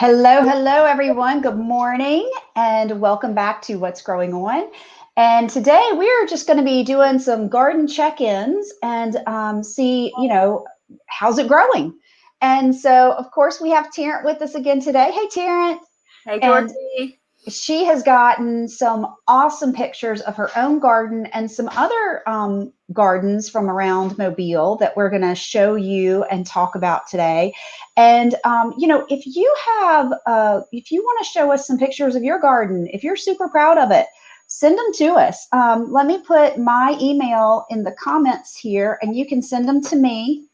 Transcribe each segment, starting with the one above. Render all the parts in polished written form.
Hello, everyone. Good morning, and welcome back to What's Growing On. And today we are just going to be doing some garden check-ins and see, how's it growing? And so, of course, we have Tarrant with us again today. Hey, Tarrant. Hey, And Dorothy. she has gotten some awesome pictures of her own garden and some other gardens from around Mobile that we're going to show you and talk about today. And if you have, if you want to show us some pictures of your garden, if you're super proud of it, send them to us. Let me put my email in the comments here, and you can send them to me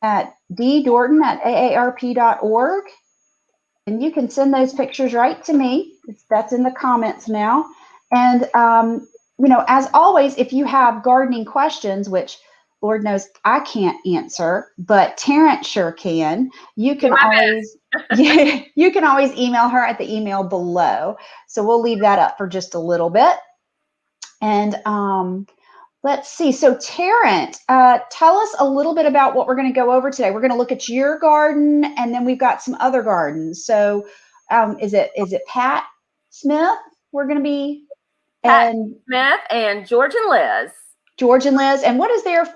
at ddorton@aarp.org. And you can send those pictures right to me. That's in the comments now. And, as always, if you have gardening questions, which Lord knows I can't answer, but Tarrant sure can, you can always email her at the email below. So we'll leave that up for just a little bit. And let's see. So Tarrant, tell us a little bit about what we're going to go over today. We're going to look at your garden, and then we've got some other gardens. So is it Pat Smith? We're going to be Pat Smith and George and Liz. George and Liz. And what is their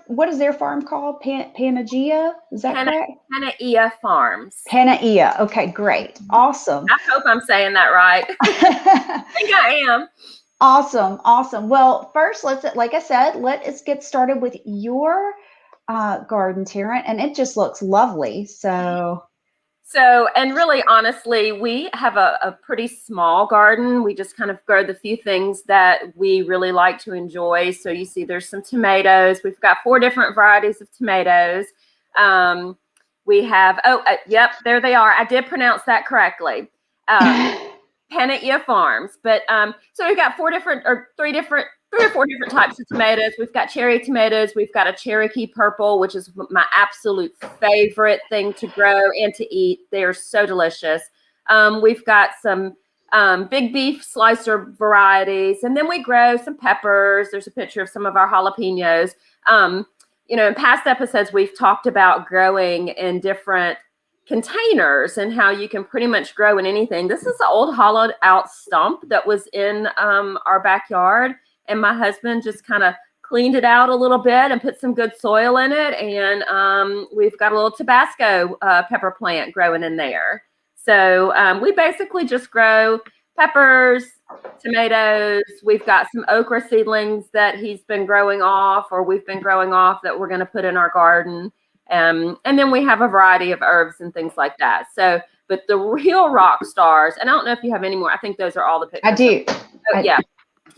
farm called? Panagia? Is that correct? Panaia Farms. Panaia. Okay, great. Awesome. I hope I'm saying that right. I think I am. Awesome. Well, first, like I said, let's get started with your garden, Tarrant, and it just looks lovely. So, and really, honestly, we have a pretty small garden. We just kind of grow the few things that we really like to enjoy. So you see there's some tomatoes. We've got 4 different varieties of tomatoes. We have, yep, there they are. I did pronounce that correctly. Panaia Farms. But so we've got 3 or 4 different types of tomatoes. We've got cherry tomatoes. We've got a Cherokee purple, which is my absolute favorite thing to grow and to eat. They are so delicious. We've got some big beef slicer varieties, and then we grow some peppers. There's a picture of some of our jalapenos. In past episodes, we've talked about growing in different containers and how you can pretty much grow in anything. This is an old hollowed out stump that was in our backyard, and my husband just kind of cleaned it out a little bit and put some good soil in it, and we've got a little Tabasco pepper plant growing in there. So we basically just grow peppers, tomatoes. We've got some okra seedlings that he's been growing off, or we've been growing off, that we're going to put in our garden. And then we have a variety of herbs and things like that. So, but the real rock stars, and I don't know if you have any more. I think those are all the pictures. I do.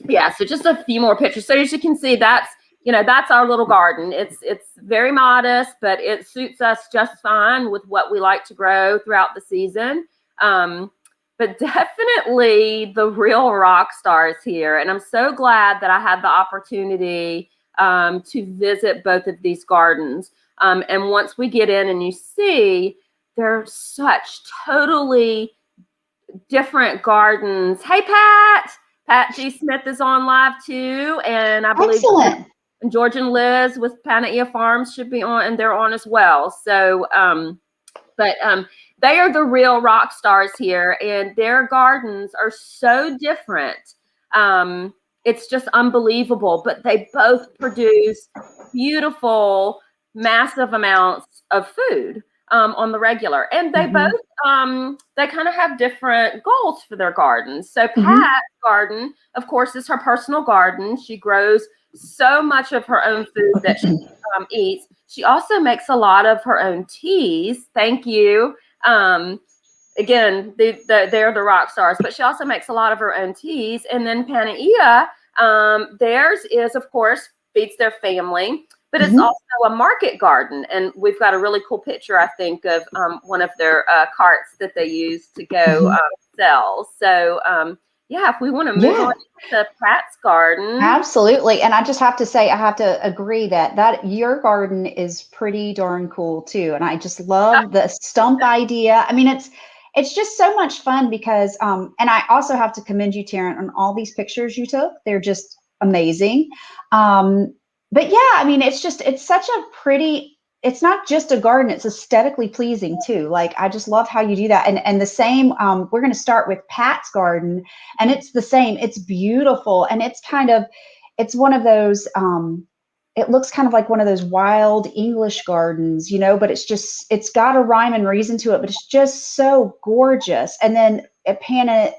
Yeah. So just a few more pictures. So as you can see, that's our little garden. It's very modest, but it suits us just fine with what we like to grow throughout the season. But definitely the real rock stars here. And I'm so glad that I had the opportunity to visit both of these gardens. And once we get in and you see, they're such totally different gardens. Hey, Pat G. Smith is on live too. And I believe George and Liz with Panaia Farms should be on, and they're on as well. So, but they are the real rock stars here, and their gardens are so different. It's just unbelievable, but they both produce beautiful, massive amounts of food on the regular, and they both they kind of have different goals for their gardens. So Pat's garden, of course, is her personal garden. She grows so much of her own food that she eats. She also makes a lot of her own teas. Thank you. Again, they're the rock stars, but she also makes a lot of her own teas. And then Panaia, theirs is, of course, feeds their family, but it's also a market garden. And we've got a really cool picture, I think, of one of their carts that they use to go sell. So, if we want to move on to Pat's garden. Absolutely. And I just have to say, I have to agree that your garden is pretty darn cool too. And I just love the stump idea. I mean, it's just so much fun because, and I also have to commend you, Tarrant, on all these pictures you took. They're just amazing. But yeah, I mean, it's such a pretty it's not just a garden, it's aesthetically pleasing too. Like, I just love how you do that. And the same, we're going to start with Pat's garden, and it's the same. It's beautiful. And it's one of those, it looks kind of like one of those wild English gardens, but it's got a rhyme and reason to it, but it's just so gorgeous. And then Panaia,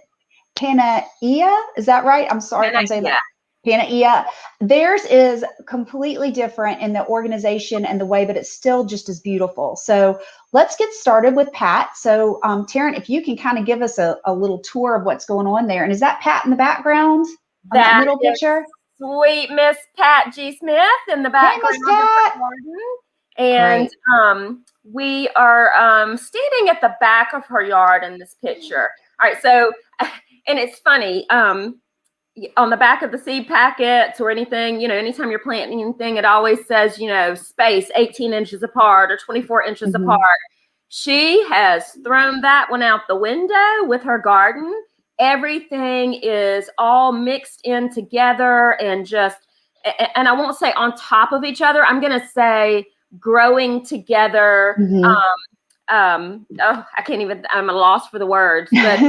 is that right? I'm sorry if I'm saying that. Panaia. Theirs is completely different in the organization and the way, but it's still just as beautiful. So let's get started with Pat. So Tarrant, if you can kind of give us a little tour of what's going on there. And is that Pat in the background? That middle picture? Sweet Miss Pat G. Smith in the background. Hey, Miss Pat. And we are standing at the back of her yard in this picture. All right, so, and it's funny, on the back of the seed packets or anything, anytime you're planting anything, it always says, space 18 inches apart or 24 inches apart. She has thrown that one out the window with her garden. Everything is all mixed in together and I won't say on top of each other. I'm going to say growing together. I can't even, I'm a loss for the words, but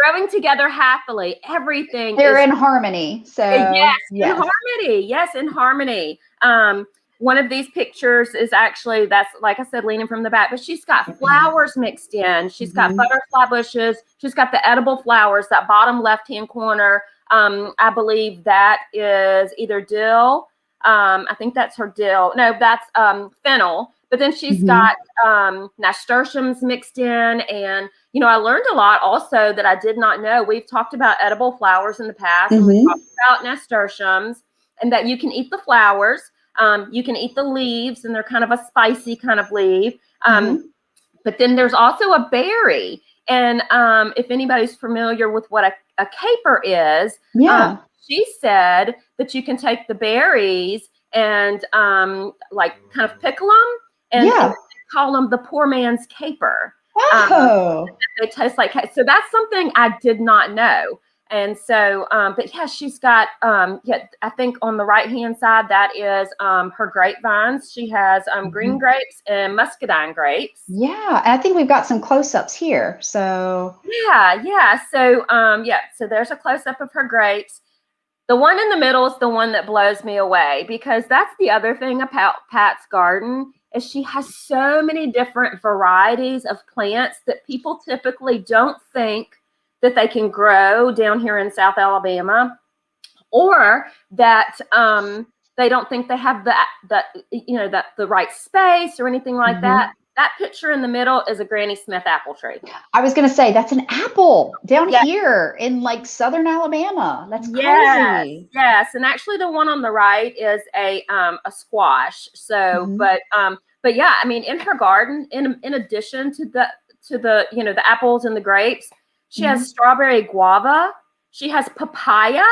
growing together happily. Everything they're in harmony. So yes, in harmony. Yes, in harmony. One of these pictures is actually, that's like I said, leaning from the back, but she's got flowers mixed in. She's got butterfly bushes. She's got the edible flowers, that bottom left-hand corner. I believe that is either dill. I think that's her dill. No, that's fennel. But then she's got nasturtiums mixed in. And, I learned a lot also that I did not know. We've talked about edible flowers in the past. And we've talked about nasturtiums, and that you can eat the flowers. You can eat the leaves, and they're kind of a spicy kind of leaf. But then there's also a berry. And if anybody's familiar with what a caper is, she said that you can take the berries and kind of pickle them and call them the poor man's caper. They taste like, so that's something I did not know. And so, but yeah, she's got, I think on the right-hand side, that is her grapevines. She has green grapes and muscadine grapes. Yeah, and I think we've got some close-ups here. So yeah. So, so there's a close-up of her grapes. The one in the middle is the one that blows me away, because that's the other thing about Pat's garden, is she has so many different varieties of plants that people typically don't think that they can grow down here in South Alabama, or that they don't think they have the right space or anything like that. That picture in the middle is a Granny Smith apple tree. I was going to say, that's an apple down here in like Southern Alabama. That's crazy. Yes. And actually the one on the right is a squash. So, but yeah, I mean, in her garden, in addition to the apples and the grapes, she has strawberry guava. She has papaya.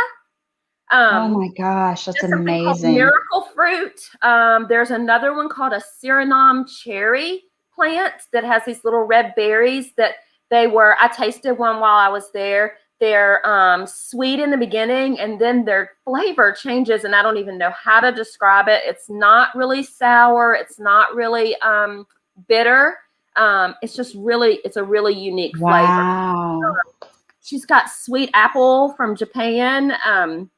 Oh my gosh, that's amazing. Miracle fruit. There's another one called a Suriname cherry plant that has these little red berries that I tasted one while I was there. They're sweet in the beginning, and then their flavor changes, and I don't even know how to describe it. It's not really sour. It's not really bitter. It's a really unique flavor. She's got sweet apple from Japan. So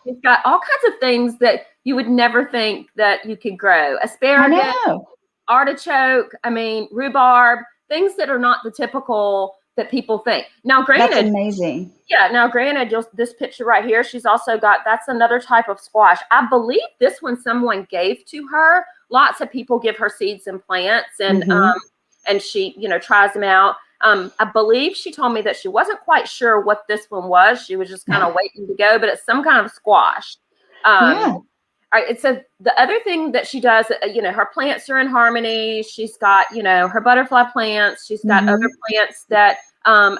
she's got all kinds of things that you would never think that you could grow. Asparagus, artichoke, rhubarb, things that are not the typical that people think. Now, granted, that's amazing. Yeah. Now, granted, just this picture right here, she's also got, that's another type of squash. I believe this one someone gave to her. Lots of people give her seeds and plants, and she, tries them out. I believe she told me that she wasn't quite sure what this one was. She was just kind of waiting to go, but it's some kind of squash. All right. So the other thing that she does, her plants are in harmony. She's got, her butterfly plants. She's got other plants that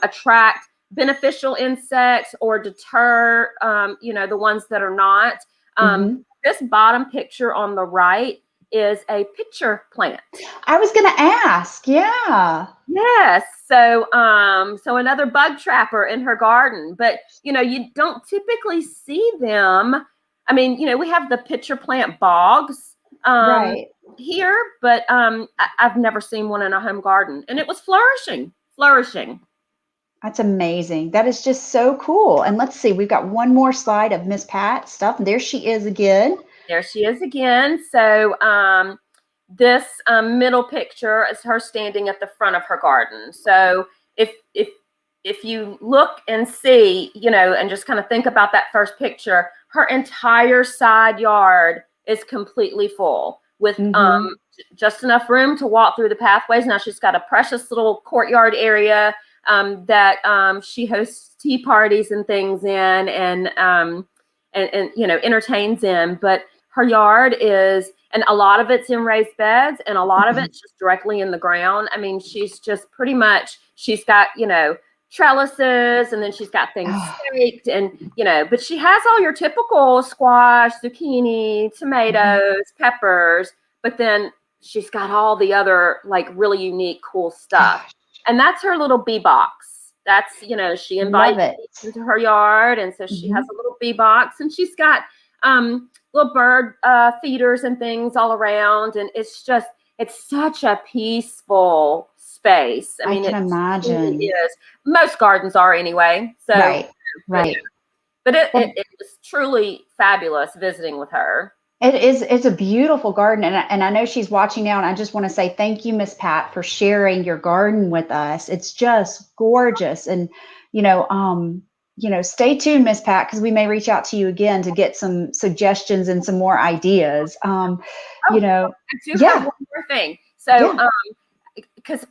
attract beneficial insects or deter, the ones that are not. This bottom picture on the right is a pitcher plant. I was going to ask. Yeah. Yes. So, so another bug trapper in her garden, but you don't typically see them. We have the pitcher plant bogs. Right. here, but I've never seen one in a home garden, and it was flourishing. That's amazing. That is just so cool. And let's see, we've got one more slide of Miss Pat stuff. There she is again. There she is again. So this middle picture is her standing at the front of her garden. So if you look and see, you know, and just kind of think about that first picture, her entire side yard is completely full with just enough room to walk through the pathways. Now she's got a precious little courtyard area that she hosts tea parties and things in, and you know, entertains in. But her yard is, and a lot of it's in raised beds, and a lot of it's just directly in the ground. I mean, she's just pretty much, she's got, you know, trellises, and then she's got things staked, and, you know, but she has all your typical squash, zucchini, tomatoes, peppers, but then she's got all the other like really unique, cool stuff. And that's her little bee box. That's, you know, she invites me into her yard, and so she has a little bee box, and she's got little bird feeders and things all around, and it's just, it's such a peaceful space. I mean, I can imagine. Really is. Most gardens are anyway. So right. But it was truly fabulous visiting with her. It is. It's a beautiful garden, and I know she's watching now. And I just want to say thank you, Miss Pat, for sharing your garden with us. It's just gorgeous, and you know, stay tuned, Miss Pat, because we may reach out to you again to get some suggestions and some more ideas. You know, I do have one more thing. So, because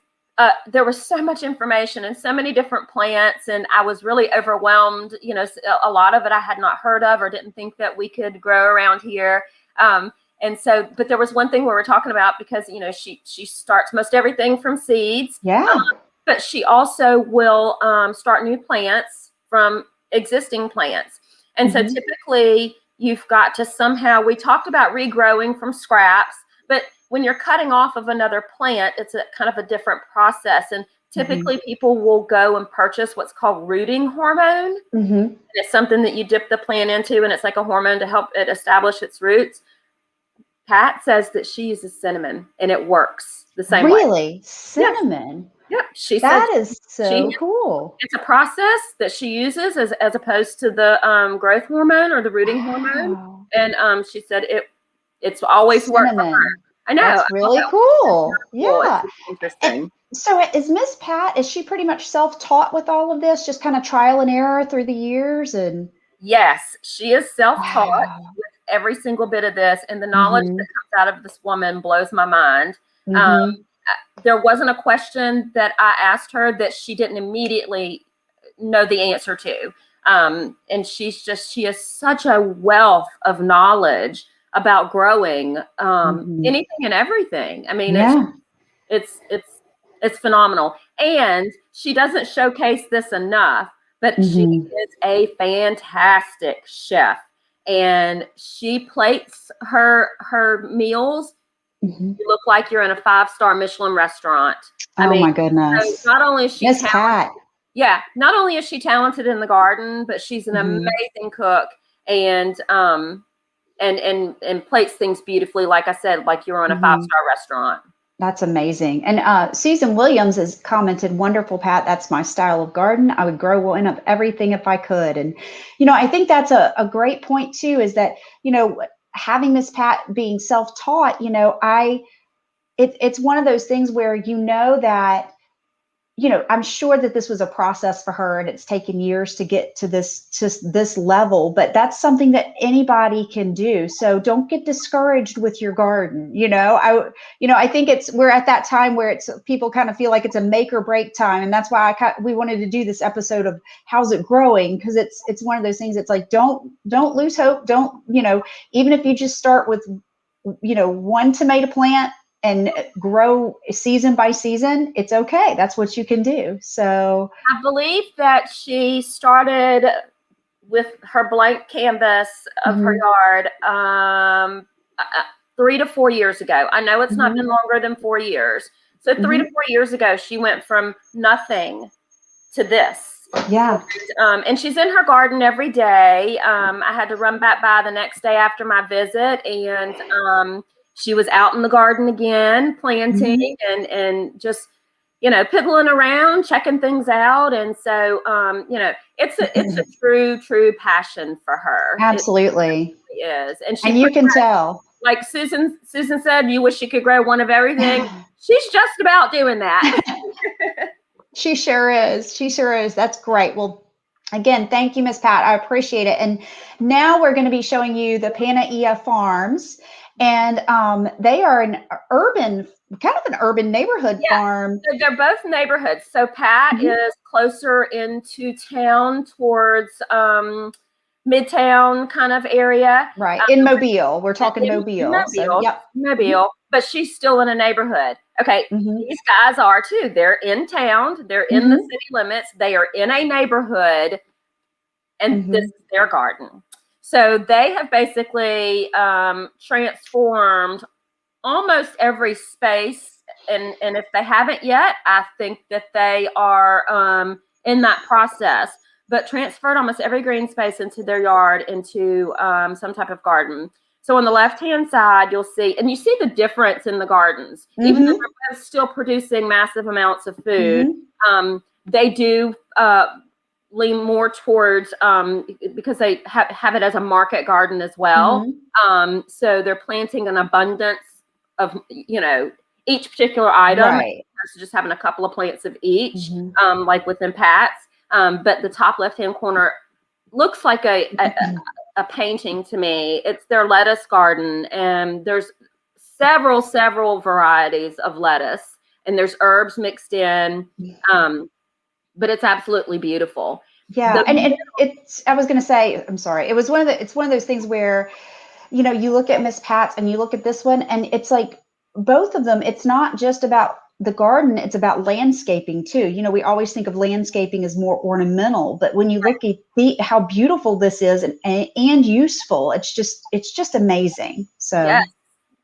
there was so much information and so many different plants, and I was really overwhelmed. You know, a lot of it I had not heard of or didn't think that we could grow around here. And so, but there was one thing we were talking about, because, you know, she starts most everything from seeds. But she also will start new plants from existing plants. And so typically you've got to somehow, we talked about regrowing from scraps, but when you're cutting off of another plant, it's a kind of a different process. And typically people will go and purchase what's called rooting hormone. And it's something that you dip the plant into, and it's like a hormone to help it establish its roots. Pat says that she uses cinnamon, and it works the same way. Really? Cinnamon? Yep. She that said is so cool. It's a process that she uses as opposed to the growth hormone or the rooting hormone. And she said it's always worked for her. I know. That's really cool. Yeah. Interesting. And so is Miss Pat, is she pretty much self-taught with all of this, just kind of trial and error through the years? And yes, she is self-taught with every single bit of this, and the knowledge that comes out of this woman blows my mind. There wasn't a question that I asked her that she didn't immediately know the answer to. And she has such a wealth of knowledge about growing anything and everything. I mean, it's phenomenal. And she doesn't showcase this enough, but she is a fantastic chef, and she plates her meals. You look like you're in a 5-star Michelin restaurant. I mean, my goodness. So not only is she Miss Pat. Not only is she talented in the garden, but she's an amazing cook, and plates things beautifully. Like I said, like you're on a 5-star restaurant. That's amazing. And Susan Williams has commented, wonderful, Pat. That's my style of garden. I would grow one of everything if I could. And, you know, I think that's a great point too, is that, you know, having Miss Pat being self-taught, you know, it's one of those things where, you know, that, you know, I'm sure that this was a process for her, and it's taken years to get to this level, but that's something that anybody can do. So don't get discouraged with your garden. You know, I think we're at that time where people kind of feel like it's a make or break time. And that's why we wanted to do this episode of how's it growing? Because it's one of those things. It's like, don't lose hope. Don't, you know, even if you just start with, you know, one tomato plant and grow season by season, it's okay. That's what you can do. So I believe that she started with her blank canvas of her yard 3 to 4 years ago. I know it's not been longer than 4 years. So 3 to 4 years ago, she went from nothing to this. Yeah. And she's in her garden every day. I had to run back by the next day after my visit, and she was out in the garden again, planting and just, you know, piddling around, checking things out. And so, you know, it's a true passion for her. Absolutely. It is. And you can tell. Like Susan said, you wish she could grow one of everything. She's just about doing that. She sure is. She sure is. That's great. Well, again, thank you, Miss Pat. I appreciate it. And now we're going to be showing you the Panaia Farms. And they are an urban, kind of an urban neighborhood farm. So they're both neighborhoods. So Pat is closer into town towards Midtown kind of area. Right. In Mobile. We're talking Mobile. So, yep. Mobile. But she's still in a neighborhood. Okay. These guys are too. They're in town. They're in the city limits. They are in a neighborhood. And this is their garden. So they have basically transformed almost every space. And if they haven't yet, I think that they are in that process. But transferred almost every green space into their yard into some type of garden. So on the left-hand side, you'll see, and you see the difference in the gardens. Even though they're both still producing massive amounts of food, they do lean more towards, because they have it as a market garden as well. So they're planting an abundance of, you know, each particular item, versus just having a couple of plants of each, like within Pat's. But the top left-hand corner looks like a painting to me. It's their lettuce garden, and there's several varieties of lettuce, and there's herbs mixed in. But it's absolutely beautiful. Yeah, and it's. I was going to say, I'm sorry. It's one of those things where, you know, you look at Miss Pat's and you look at this one, and it's like both of them. It's not just about the garden, it's about landscaping too. You know, we always think of landscaping as more ornamental, but when you look at how beautiful this is and useful, it's just amazing. So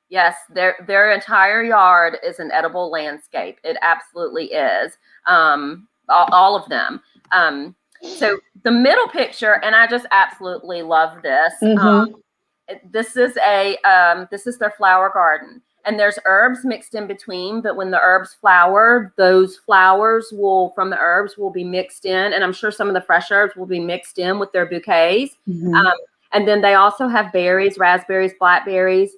yes, their entire yard is an edible landscape. It absolutely is. All of them. So the middle picture, and I just absolutely love this. This is their flower garden. And there's herbs mixed in between, but when the herbs flower, those flowers from the herbs will be mixed in. And I'm sure some of the fresh herbs will be mixed in with their bouquets. And then they also have berries, raspberries, blackberries,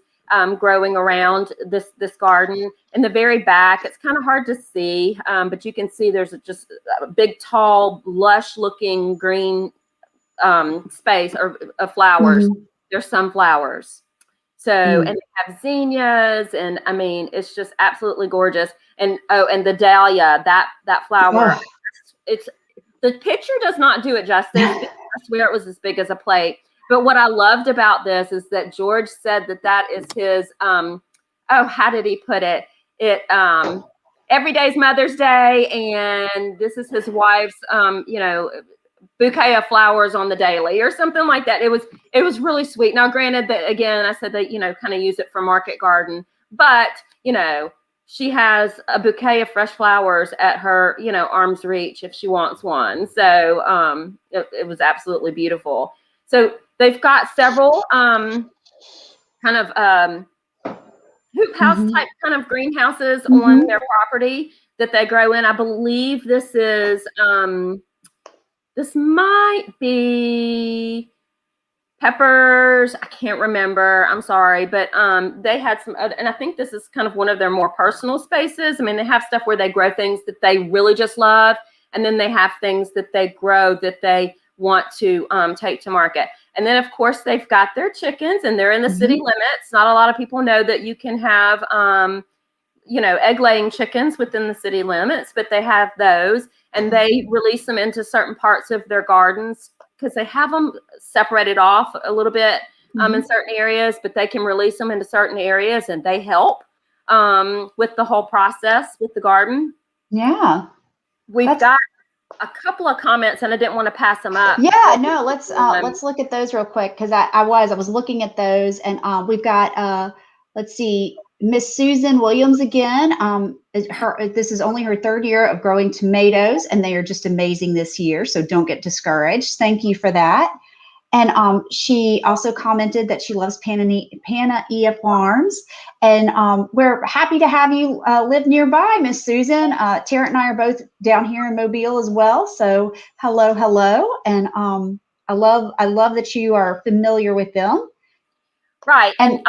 growing around this garden. In the very back, it's kind of hard to see, but you can see there's just a big, tall, lush looking green space of flowers. There's sunflowers. So, and they have zinnias, and I mean, it's just absolutely gorgeous. And and the dahlia, that flower, it's the picture does not do it justice. I swear it was as big as a plate. But what I loved about this is that George said that is his, how did he put it? Every day's Mother's Day, and this is his wife's, you know, bouquet of flowers on the daily or something like that. It was really sweet. Now, granted that, again, I said that, you know, kind of use it for market garden, but, you know, she has a bouquet of fresh flowers at her, you know, arm's reach if she wants one. So it was absolutely beautiful. So they've got several kind of hoop house type kind of greenhouses on their property that they grow in. I believe this is this might be peppers. I can't remember. I'm sorry, but they had some other, and I think this is kind of one of their more personal spaces. I mean, they have stuff where they grow things that they really just love, and then they have things that they grow that they want to take to market. And then, of course, they've got their chickens, and they're in the city limits. Not a lot of people know that you can have, you know, egg-laying chickens within the city limits, but they have those, and they release them into certain parts of their gardens because they have them separated off a little bit in certain areas, but they can release them into certain areas, and they help with the whole process with the garden. Yeah. We've got a couple of comments, and I didn't want to pass them up. Yeah, no, let's look at those real quick, because I was looking at those, and we've got let's see, Miss Susan Williams again. This is only her third year of growing tomatoes, and they are just amazing this year. So don't get discouraged. Thank you for that. And she also commented that she loves Panaia Farms. And we're happy to have you live nearby, Miss Susan. Tarrant and I are both down here in Mobile as well. So hello, hello. And I love that you are familiar with them. Right. And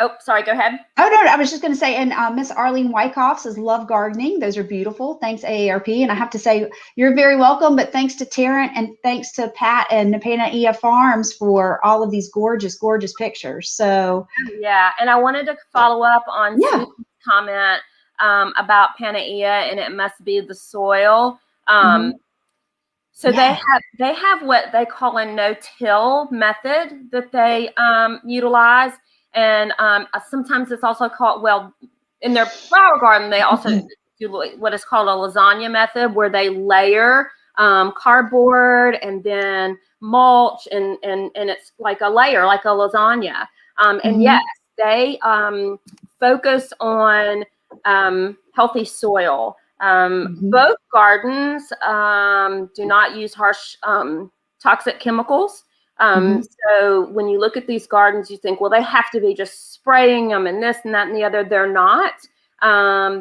oh, sorry, go ahead. Oh, no, I was just going to say, and Miss Arlene Wyckoff says, love gardening. Those are beautiful. Thanks, AARP. And I have to say, you're very welcome, but thanks to Tarrant and thanks to Pat and Panaia Farms for all of these gorgeous, gorgeous pictures. So, yeah. And I wanted to follow up on yeah. Susan's comment about Panaia, and it must be the soil. So Yeah. they have what they call a no-till method that they utilize. And sometimes it's also called, well, in their flower garden, they also do what is called a lasagna method, where they layer cardboard and then mulch, and it's like a layer, like a lasagna. And yes, they focus on healthy soil. Both gardens do not use harsh toxic chemicals. So when you look at these gardens, you think, well, they have to be just spraying them and this and that and the other. They're not.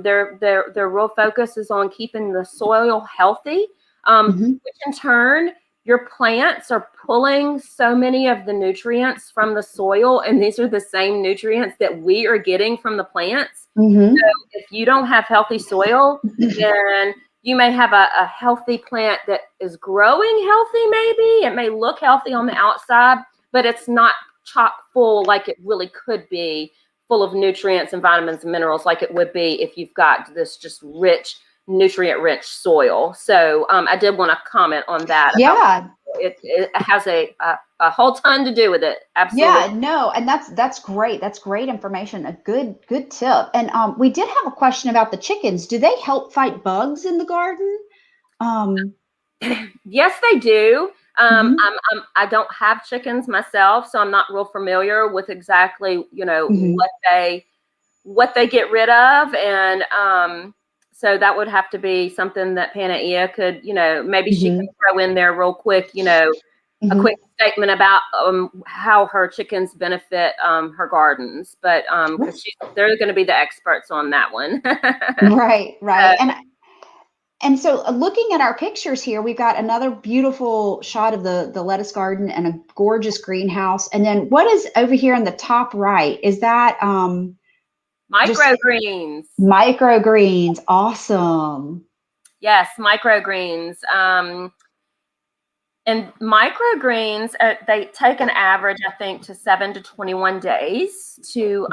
Their real focus is on keeping the soil healthy, which in turn, your plants are pulling so many of the nutrients from the soil, and these are the same nutrients that we are getting from the plants. So if you don't have healthy soil, then you may have a healthy plant that is growing healthy. Maybe it may look healthy on the outside, but it's not chock full like it really could be, full of nutrients and vitamins and minerals like it would be if you've got this just rich, nutrient-rich soil. So I did want to comment on that. Yeah. It has a whole ton to do with it. Absolutely. Yeah, no, and that's great. That's great information. A good tip. And we did have a question about the chickens. Do they help fight bugs in the garden? Yes, they do. I don't have chickens myself, so I'm not real familiar with exactly, what they get rid of. And so that would have to be something that Panaia could, maybe she can throw in there real quick, a quick statement about how her chickens benefit her gardens. But because they're going to be the experts on that one. Right. And so looking at our pictures here, we've got another beautiful shot of the lettuce garden and a gorgeous greenhouse. And then what is over here in the top right? Is that microgreens? Microgreens. Awesome. Yes, microgreens. And microgreens, they take an average, I think, to 7 to 21 days to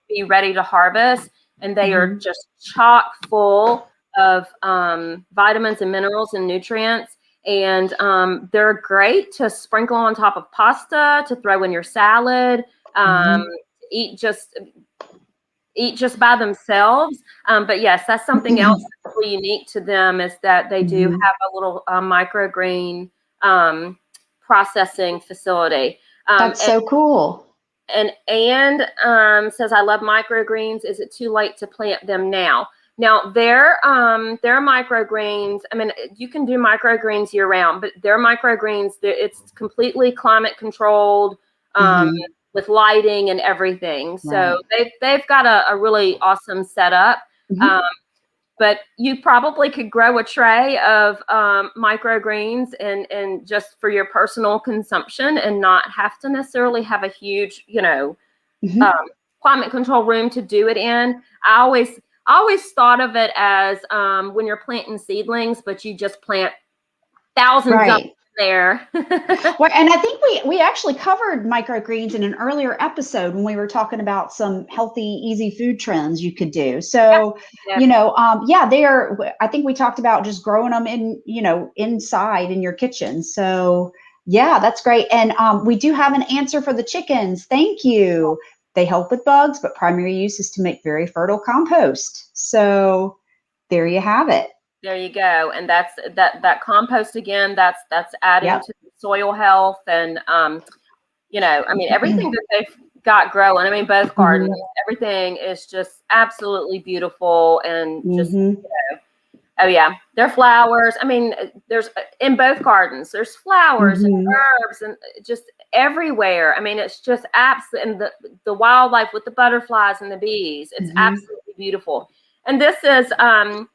be ready to harvest. And they are just chock full of vitamins and minerals and nutrients. And they're great to sprinkle on top of pasta, to throw in your salad, eat just by themselves. But yes, that's something else that's really unique to them, is that they do have a little microgreen processing facility. That's so cool. And says, I love microgreens. Is it too late to plant them now? Now, their microgreens, I mean, you can do microgreens year round, but their microgreens, it's completely climate controlled, with lighting and everything. So they've got a really awesome setup. But you probably could grow a tray of microgreens and just for your personal consumption, and not have to necessarily have a huge, climate control room to do it in. I always thought of it as when you're planting seedlings, but you just plant thousands of them there. Well, and I think we actually covered microgreens in an earlier episode when we were talking about some healthy, easy food trends you could do. So, they are, I think we talked about just growing them in, inside in your kitchen. So yeah, that's great. And we do have an answer for the chickens. Thank you. They help with bugs, but primary use is to make very fertile compost. So there you have it. There you go. And that's that compost again, that's adding to the soil health. And everything that they've got growing, I mean, both gardens, everything is just absolutely beautiful. And just Oh yeah, there are flowers. I mean, there's in both gardens. There's flowers and herbs and just everywhere. I mean, it's just absolutely, and the wildlife with the butterflies and the bees. It's absolutely beautiful. And this is a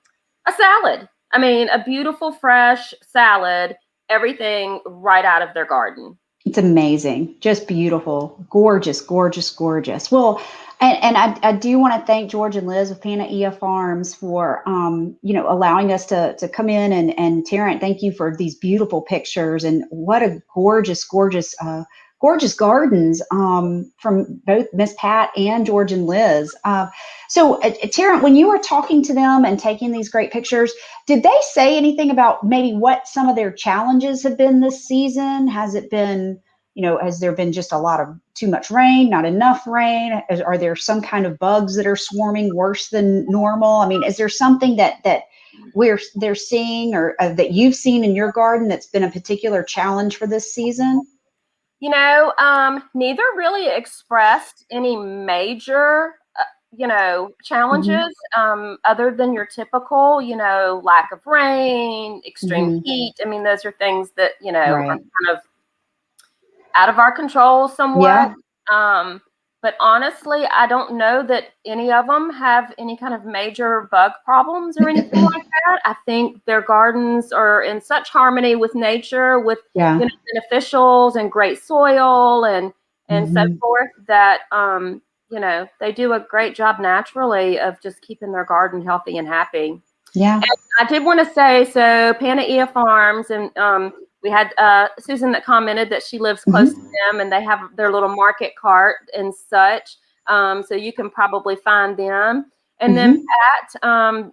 salad. I mean, a beautiful fresh salad. Everything right out of their garden. It's amazing. Just beautiful. Gorgeous, gorgeous, gorgeous. Well, and I do want to thank George and Liz with Panna Farms for, allowing us to come in, and Tarrant, thank you for these beautiful pictures, and what a gorgeous, gorgeous, gorgeous gardens from both Miss Pat and George and Liz. So Tarrant, when you were talking to them and taking these great pictures, did they say anything about maybe what some of their challenges have been this season? Has it been, has there been just a lot of too much rain, not enough rain? Are there some kind of bugs that are swarming worse than normal? I mean, is there something that they're seeing, or that you've seen in your garden that's been a particular challenge for this season? Neither really expressed any major, challenges, other than your typical, lack of rain, extreme heat. I mean, those are things that, are kind of out of our control somewhat. Yeah. But honestly, I don't know that any of them have any kind of major bug problems or anything like that. I think their gardens are in such harmony with nature, with beneficials and great soil and so forth, that they do a great job naturally of just keeping their garden healthy and happy. Yeah. And I did want to say, so Panna Farms, and we had Susan that commented that she lives close to them, and they have their little market cart and such. So you can probably find them. And then Pat,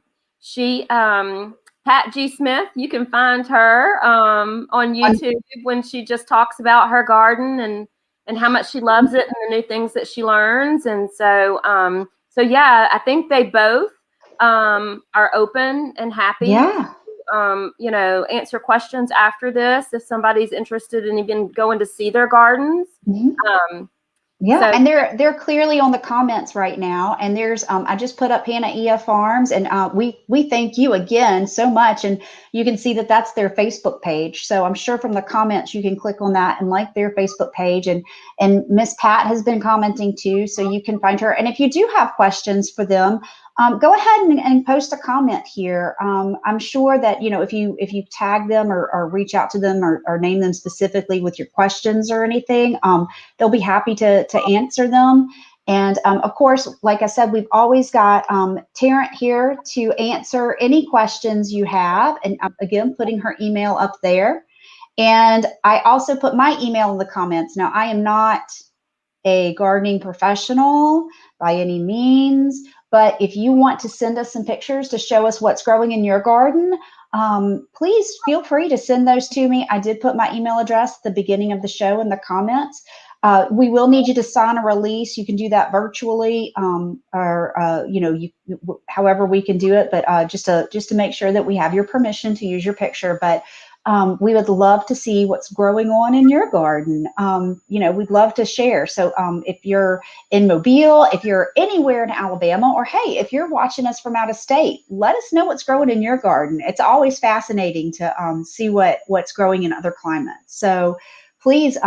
Pat G. Smith, you can find her on YouTube when she just talks about her garden and how much she loves it and the new things that she learns. And so, yeah, I think they both are open and happy. Yeah. Answer questions after this if somebody's interested in even going to see their gardens. And they're clearly on the comments right now. And there's I just put up Panna Farms, and we thank you again so much. And you can see that that's their Facebook page. So I'm sure from the comments you can click on that and like their Facebook page. And Miss Pat has been commenting too, so you can find her. And if you do have questions for them, go ahead and post a comment here. I'm sure that, if you tag them or reach out to them or name them specifically with your questions or anything, they'll be happy to answer them. And of course, like I said, we've always got Tarrant here to answer any questions you have. And again, putting her email up there. And I also put my email in the comments. Now, I am not a gardening professional by any means, but if you want to send us some pictures to show us what's growing in your garden, please feel free to send those to me. I did put my email address at the beginning of the show in the comments. We will need you to sign a release. You can do that virtually, or however we can do it. But just to make sure that we have your permission to use your picture. But we would love to see what's growing on in your garden. We'd love to share. So if you're in Mobile, if you're anywhere in Alabama, or hey, if you're watching us from out of state, let us know what's growing in your garden. It's always fascinating to see what's growing in other climates. So please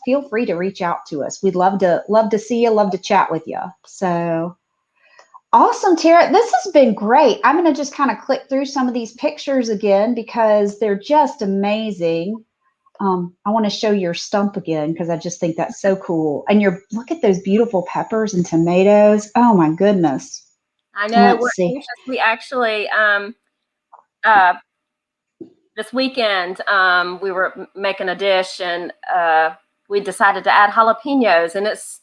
feel free to reach out to us. We'd love to see you, love to chat with you. So awesome, Tara. This has been great. I'm going to just kind of click through some of these pictures again because they're just amazing. I want to show your stump again because I just think that's so cool. And look at those beautiful peppers and tomatoes. Oh my goodness. I know. We're anxious. We actually this weekend we were making a dish, and we decided to add jalapenos, and it's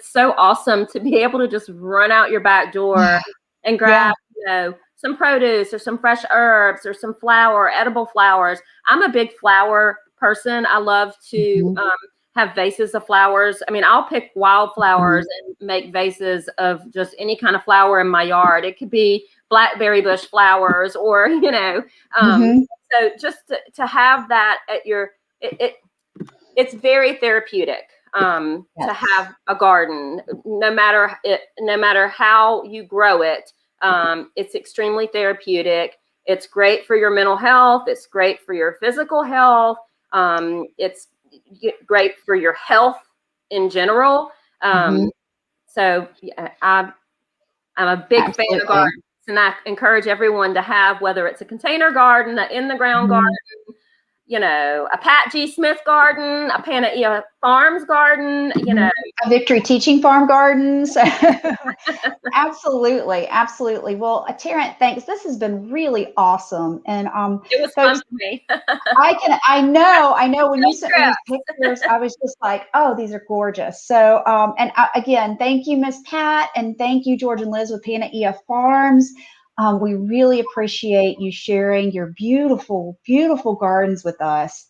so awesome to be able to just run out your back door and grab, some produce or some fresh herbs or some edible flowers. I'm a big flower person. I love to have vases of flowers. I mean, I'll pick wildflowers and make vases of just any kind of flower in my yard. It could be blackberry bush flowers or, so just to have that at your, it's very therapeutic to have a garden, no matter how you grow it. It's extremely therapeutic. It's great for your mental health. It's great for your physical health. It's great for your health in general. So yeah, I'm a big fan of gardens, and I encourage everyone to have, whether it's a container garden, an in-the-ground garden, you know, a Pat G. Smith garden, a Panacea Farms garden, you know. A Victory Teaching Farm gardens. Absolutely, absolutely. Well, Tarrant, thanks. This has been really awesome. And it was folks, fun for me. I know when you sent me these pictures, I was just like, oh, these are gorgeous. So, again, thank you, Miss Pat, and thank you, George and Liz with Panacea Farms. We really appreciate you sharing your beautiful, beautiful gardens with us.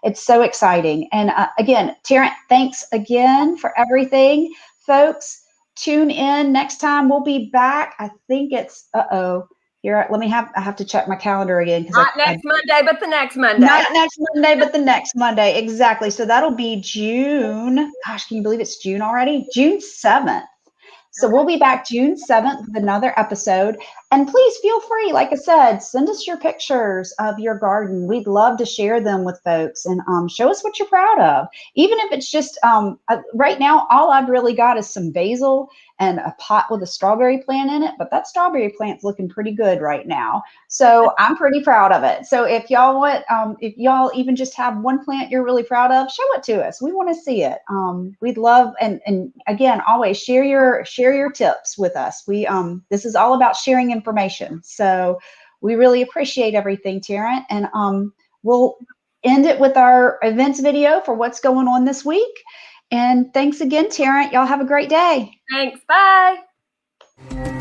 It's so exciting. And again, Tarrant, thanks again for everything. Folks, tune in next time. We'll be back. I think it's, here, I have to check my calendar again. Not next Monday, but the next Monday. Not next Monday, but the next Monday. Exactly. So that'll be June. Gosh, can you believe it's June already? June 7th. So we'll be back June 7th with another episode. And please feel free, like I said, send us your pictures of your garden. We'd love to share them with folks and show us what you're proud of. Even if it's just, right now, all I've really got is some basil and a pot with a strawberry plant in it. But that strawberry plant's looking pretty good right now. So I'm pretty proud of it. So if y'all want, if y'all even just have one plant you're really proud of, show it to us. We want to see it. We'd love, and again, always share your tips with us. We this is all about sharing information. So we really appreciate everything, Tarrant. And we'll end it with our events video for what's going on this week. And thanks again, Tarrant. Y'all have a great day. Thanks. Bye.